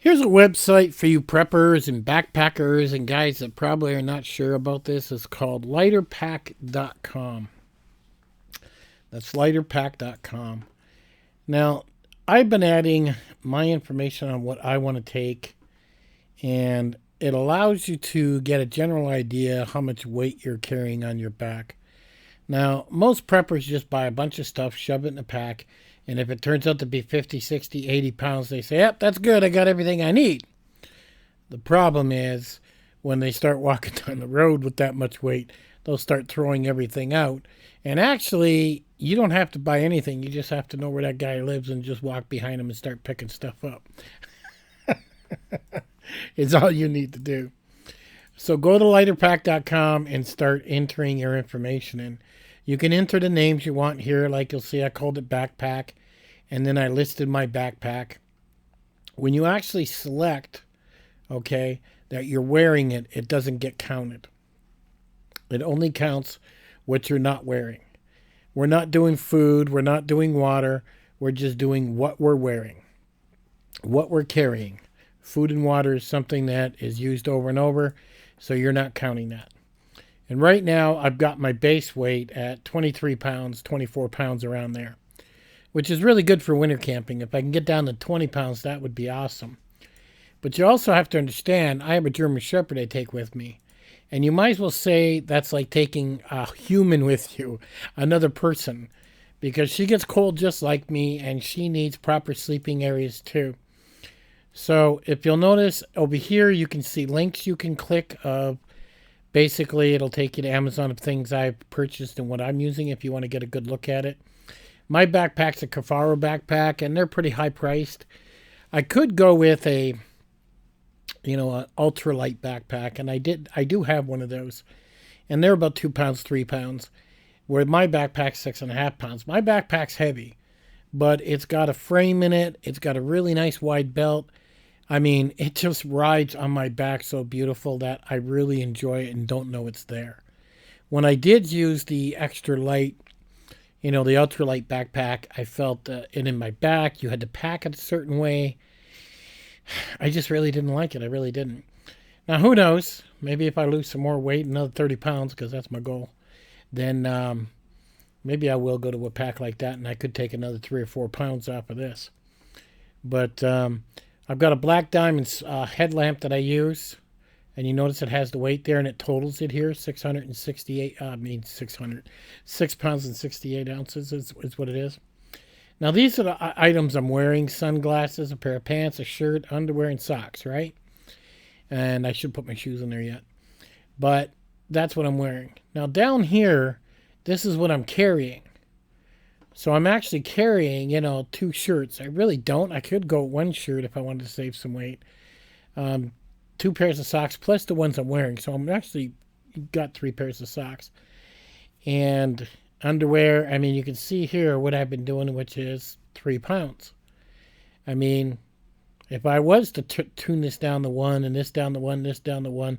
Here's a website for you preppers and backpackers and guys that probably are not sure about this. It's called lighterpack.com. That's lighterpack.com. Now, I've been adding my information on what I want to take, and it allows you to get a general idea how much weight you're carrying on your back. Now, most preppers just buy a bunch of stuff, shove it in a pack, and if it turns out to be 50, 60, 80 pounds, they say, yep, that's good, I got everything I need. The problem is when they start walking down the road with that much weight, they'll start throwing everything out. And actually, you don't have to buy anything. You just have to know where that guy lives and just walk behind him and start picking stuff up. It's all you need to do. So go to lighterpack.com and start entering your information in. You can enter the names you want here. Like you'll see, I called it backpack, and then I listed my backpack. When you actually select, okay, that you're wearing it, it doesn't get counted. It only counts what you're not wearing. We're not doing food. We're not doing water. We're just doing what we're wearing, what we're carrying. Food and water is something that is used over and over, so you're not counting that. And right now, I've got my base weight at 23 pounds, 24 pounds around there, which is really good for winter camping. If I can get down to 20 pounds, that would be awesome. But you also have to understand, I have a German Shepherd I take with me. And you might as well say that's like taking a human with you, another person, because she gets cold just like me, and she needs proper sleeping areas too. So if you'll notice over here, you can see links you can click of. Basically, it'll take you to Amazon of things I've purchased and what I'm using if you want to get a good look at it. My backpack's a Cafaro backpack, and they're pretty high priced. I could go with an ultralight backpack, and I do have one of those, and they're about 2 pounds, 3 pounds, where my backpack's 6.5 pounds. My backpack's heavy, but it's got a frame in it. It's got a really nice wide belt. I mean, it just rides on my back so beautiful that I really enjoy it and don't know it's there. When I did use the extra light, the ultralight backpack, I felt it in my back. You had to pack it a certain way. I just really didn't like it. I really didn't. Now, who knows? Maybe if I lose some more weight, another 30 pounds, because that's my goal, then maybe I will go to a pack like that, and I could take another 3 or 4 pounds off of this. But I've got a black diamond headlamp that I use, and you notice it has the weight there, and it totals it here, 6 pounds and 68 ounces is what it is. Now, these are the items I'm wearing: sunglasses, a pair of pants, a shirt, underwear, and socks, right? And I should put my shoes in there yet. But that's what I'm wearing. Now, down here, this is what I'm carrying. So I'm actually carrying, 2 shirts. I really don't. I could go 1 shirt if I wanted to save some weight. 2 pairs of socks plus the ones I'm wearing. So I'm actually got 3 pairs of socks. And underwear, I mean, you can see here what I've been doing, which is 3 pounds. I mean, if I was to tune this down to 1 and this down to 1, this down to 1,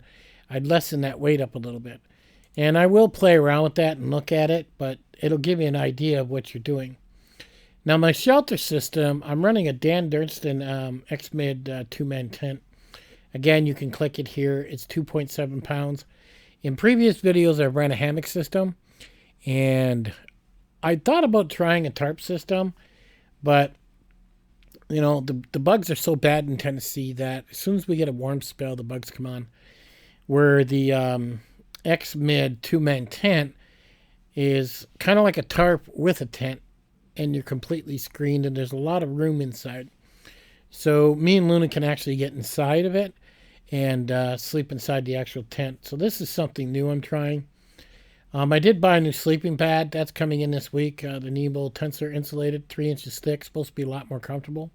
I'd lessen that weight up a little bit. And I will play around with that and look at it, but it'll give you an idea of what you're doing. Now, my shelter system, I'm running a Dan Dunstan X-Mid 2-man tent. Again, you can click it here. It's 2.7 pounds. In previous videos, I've ran a hammock system, and I thought about trying a tarp system, but, the bugs are so bad in Tennessee that as soon as we get a warm spell, the bugs come on. Where the X-Mid 2-man tent is kind of like a tarp with a tent, and you're completely screened, and there's a lot of room inside. So me and Luna can actually get inside of it and sleep inside the actual tent. So this is something new I'm trying. I did buy a new sleeping pad. That's coming in this week. The Nemo Tensor insulated, 3 inches thick, supposed to be a lot more comfortable.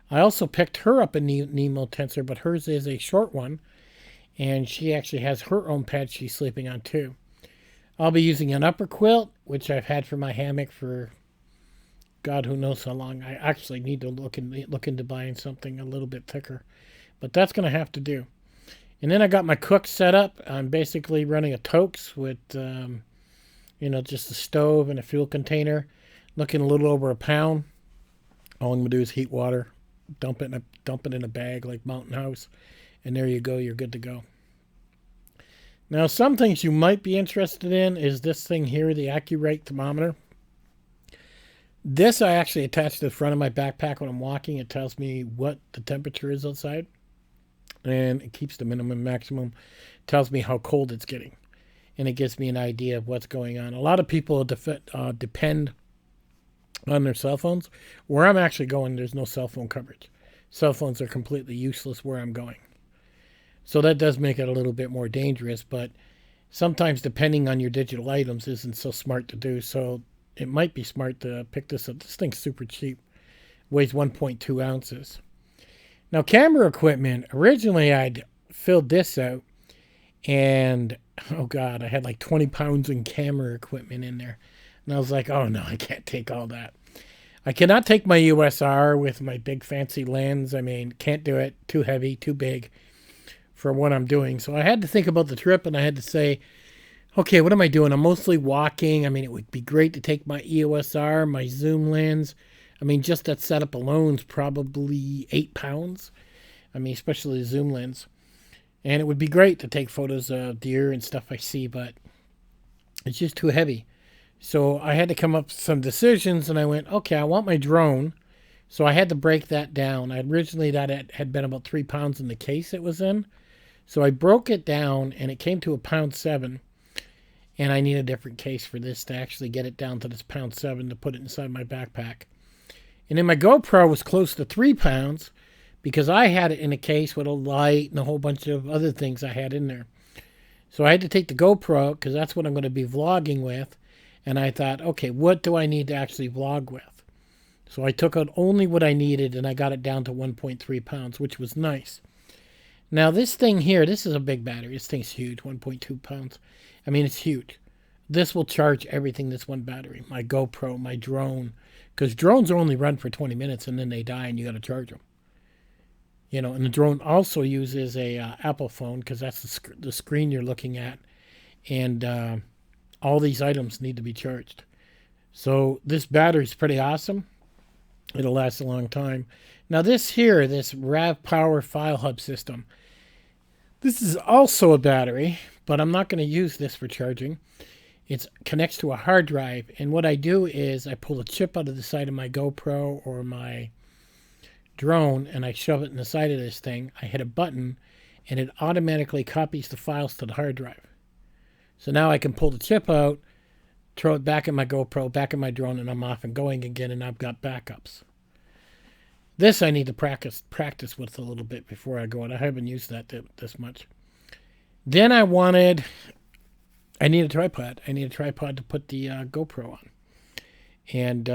I also picked her up a Nemo Tensor, but hers is a short one, and she actually has her own pad she's sleeping on too. I'll be using an upper quilt, which I've had for my hammock for God who knows how long. I actually need to look into buying something a little bit thicker, but that's going to have to do. And then I got my cook set up. I'm basically running a Toaks with, just a stove and a fuel container, looking a little over a pound. All I'm going to do is heat water, dump it in a bag like Mountain House, and there you go. You're good to go. Now, some things you might be interested in is this thing here, the AccuRate thermometer. This I actually attach to the front of my backpack when I'm walking. It tells me what the temperature is outside, and it keeps the minimum maximum. It tells me how cold it's getting, and it gives me an idea of what's going on. A lot of people depend on their cell phones. Where I'm actually going, there's no cell phone coverage. Cell phones are completely useless where I'm going. So that does make it a little bit more dangerous, but sometimes depending on your digital items isn't so smart to do. So it might be smart to pick this up. This thing's super cheap. Weighs 1.2 ounces. Now, camera equipment, originally I'd filled this out, and oh God, I had like 20 pounds in camera equipment in there. And I was like, oh no, I can't take all that. I cannot take my USR with my big fancy lens. I mean, can't do it. Too heavy, too big for what I'm doing. So I had to think about the trip, and I had to say, okay, what am I doing? I'm mostly walking. I mean, it would be great to take my EOS R, my zoom lens. I mean, just that setup alone is probably 8 pounds. I mean, especially the zoom lens. And it would be great to take photos of deer and stuff I see, but it's just too heavy. So I had to come up with some decisions, and I went, okay, I want my drone. So I had to break that down. Originally, that had been about 3 pounds in the case it was in. So I broke it down, and it came to 1.7 pounds. And I need a different case for this to actually get it down to this 1.7 pounds to put it inside my backpack. And then my GoPro was close to 3 pounds because I had it in a case with a light and a whole bunch of other things I had in there. So I had to take the GoPro because that's what I'm going to be vlogging with. And I thought, okay, what do I need to actually vlog with? So I took out only what I needed, and I got it down to 1.3 pounds, which was nice. Now, this thing here, this is a big battery. This thing's huge, 1.2 pounds. I mean, it's huge. This will charge everything that's one battery. My GoPro, my drone. Because drones only run for 20 minutes, and then they die, and you got to charge them. You know, and the drone also uses a Apple phone, because that's the screen you're looking at. And all these items need to be charged. So this battery's pretty awesome. It'll last a long time. Now this here, this RAV Power File Hub system, this is also a battery, but I'm not going to use this for charging. It connects to a hard drive, and what I do is I pull a chip out of the side of my GoPro or my drone, and I shove it in the side of this thing. I hit a button, and it automatically copies the files to the hard drive. So now I can pull the chip out, throw it back in my GoPro, back in my drone, and I'm off and going again, and I've got backups. This I need to practice with a little bit before I go out. I haven't used that this much. Then I need a tripod. I need a tripod to put the GoPro on. And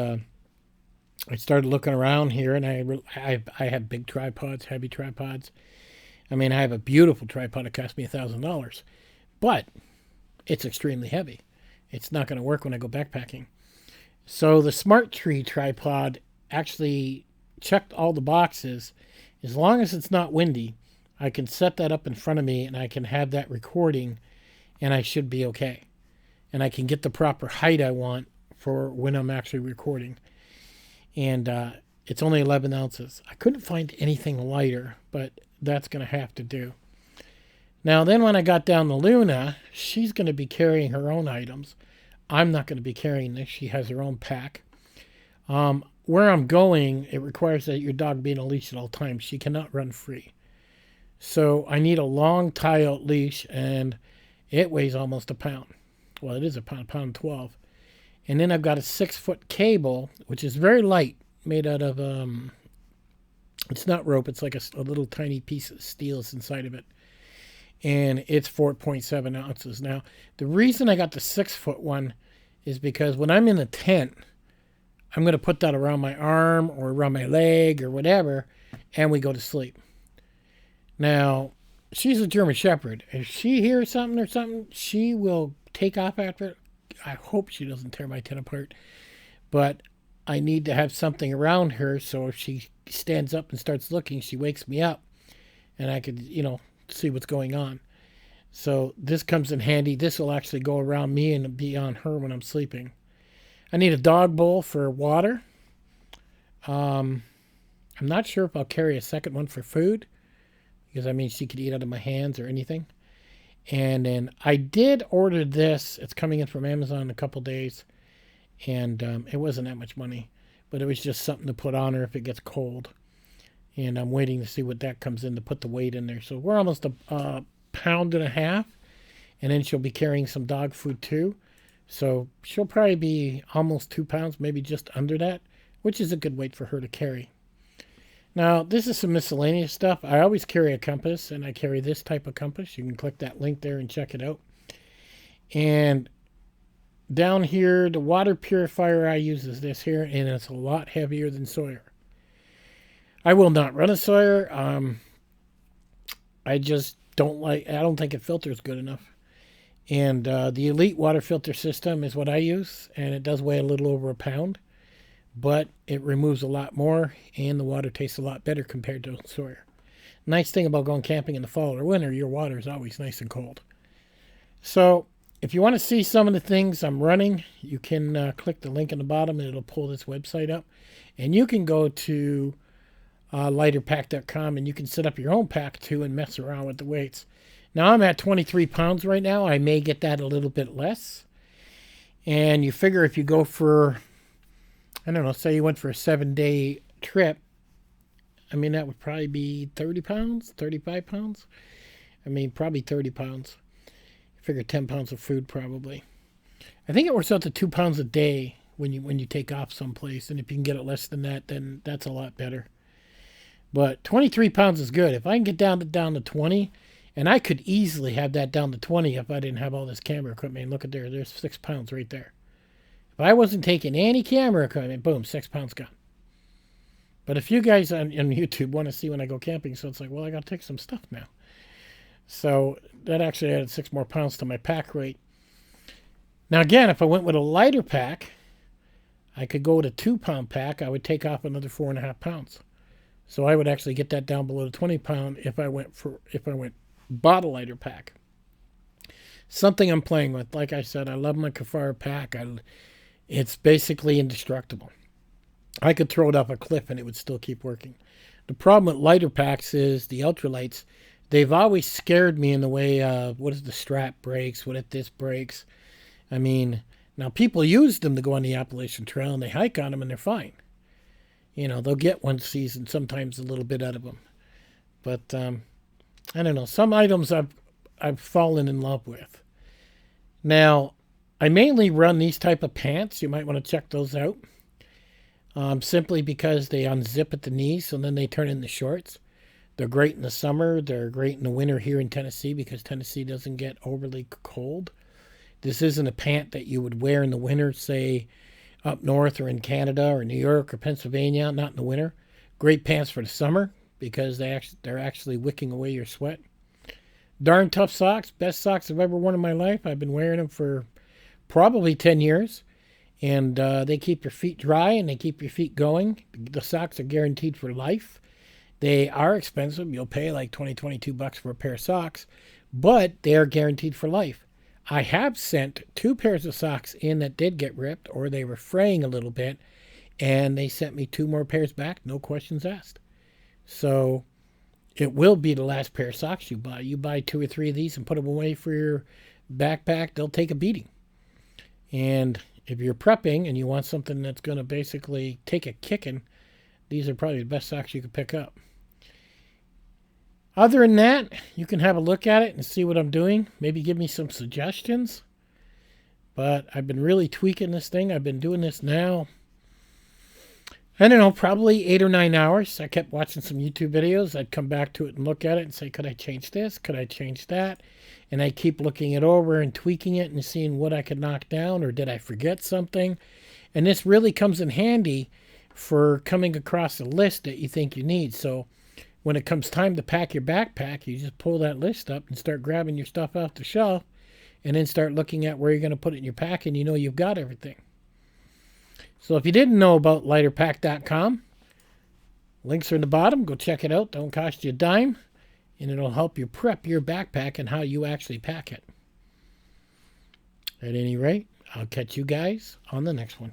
I started looking around here, and I have big tripods, heavy tripods. I mean, I have a beautiful tripod that cost me $1,000. But it's extremely heavy. It's not going to work when I go backpacking. So the Smart Tree tripod actually checked all the boxes. As long as it's not windy, I can set that up in front of me, and I can have that recording, and I should be okay. And I can get the proper height I want for when I'm actually recording. And it's only 11 ounces. I couldn't find anything lighter, but that's going to have to do. Now, then when I got down to Luna, she's going to be carrying her own items. I'm not going to be carrying this. She has her own pack. Where I'm going, it requires that your dog be in a leash at all times. She cannot run free. So I need a long tie-out leash, and it weighs almost a pound. Well, it is a pound 12. And then I've got a 6-foot cable, which is very light, made out of, it's not rope, it's like a little tiny piece of steel inside of it. And it's 4.7 ounces. Now, the reason I got the 6-foot one is because when I'm in the tent, I'm going to put that around my arm or around my leg or whatever, and we go to sleep. Now, she's a German Shepherd. If she hears something or something, she will take off after it. I hope she doesn't tear my tent apart. But I need to have something around her, so if she stands up and starts looking, she wakes me up, and I could, see what's going on. So this comes in handy. This will actually go around me and be on her when I'm sleeping. I need a dog bowl for water. I'm not sure if I'll carry a second one for food, because I mean she could eat out of my hands or anything. And then I did order this. It's coming in from Amazon in a couple days, and it wasn't that much money, but it was just something to put on her if it gets cold. And I'm waiting to see what that comes in to put the weight in there. So we're almost a pound and a half, and then she'll be carrying some dog food too. So she'll probably be almost 2 pounds, maybe just under that, which is a good weight for her to carry. Now, this is some miscellaneous stuff. I always carry a compass, and I carry this type of compass. You can click that link there and check it out. And down here, the water purifier I use is this here, and it's a lot heavier than Sawyer. I will not run a Sawyer. I just don't like, I don't think it filters good enough. And the Elite water filter system is what I use, and it does weigh a little over a pound. But it removes a lot more, and the water tastes a lot better compared to Sawyer. Nice thing about going camping in the fall or winter, your water is always nice and cold. So if you want to see some of the things I'm running, you can click the link in the bottom, and it'll pull this website up. And you can go to lighterpack.com, and you can set up your own pack too and mess around with the weights. Now I'm at 23 pounds right now. I may get that a little bit less. And you figure if you go for, I don't know, say you went for a 7-day trip, I mean, that would probably be 30 pounds, 35 pounds. I mean, probably 30 pounds. Figure 10 pounds of food probably. I think it works out to 2 pounds a day when you take off someplace. And if you can get it less than that, then that's a lot better. But 23 pounds is good. If I can get down to 20, and I could easily have that down to 20 if I didn't have all this camera equipment. And look at there, there's 6 pounds right there. If I wasn't taking any camera equipment, boom, 6 pounds gone. But if you guys on YouTube want to see when I go camping, so it's like, well, I got to take some stuff now. So that actually added 6 more pounds to my pack weight. Now again, if I went with a lighter pack, I could go with a 2-pound pack. I would take off another 4.5 pounds. So I would actually get that down below the 20 pound if I went bought a lighter pack. Something I'm playing with. Like I said, I love my Kafara pack. It's basically indestructible. I could throw it off a cliff and it would still keep working. The problem with lighter packs is the ultralights. They've always scared me in the way of, what if the strap breaks? What if this breaks? I mean, now people use them to go on the Appalachian Trail and they hike on them and they're fine. You know, they'll get one season, sometimes a little bit out of them. But I don't know. Some items I've fallen in love with. Now, I mainly run these type of pants. You might want to check those out. Simply because they unzip at the knees and then they turn into shorts. They're great in the summer. They're great in the winter here in Tennessee because Tennessee doesn't get overly cold. This isn't a pant that you would wear in the winter, say, up north or in Canada or New York or Pennsylvania, not in the winter. Great pants for the summer because they're actually wicking away your sweat. Darn tough socks. Best socks I've ever worn in my life. I've been wearing them for probably 10 years. And they keep your feet dry and they keep your feet going. The socks are guaranteed for life. They are expensive. You'll pay like $22 for a pair of socks. But they are guaranteed for life. I have sent 2 pairs of socks in that did get ripped or they were fraying a little bit. And they sent me 2 more pairs back. No questions asked. So it will be the last pair of socks you buy. You buy 2 or 3 of these and put them away for your backpack. They'll take a beating. And if you're prepping and you want something that's going to basically take a kicking, these are probably the best socks you could pick up. Other than that, you can have a look at it and see what I'm doing. Maybe give me some suggestions. But I've been really tweaking this thing. I've been doing this now, I don't know, probably 8 or 9 hours. I kept watching some YouTube videos. I'd come back to it and look at it and say, could I change this? Could I change that? And I keep looking it over and tweaking it and seeing what I could knock down, or did I forget something? And this really comes in handy for coming across a list that you think you need. So when it comes time to pack your backpack, you just pull that list up and start grabbing your stuff off the shelf and then start looking at where you're going to put it in your pack, and you know you've got everything. So if you didn't know about lighterpack.com, links are in the bottom. Go check it out. Don't cost you a dime. And it'll help you prep your backpack and how you actually pack it. At any rate, I'll catch you guys on the next one.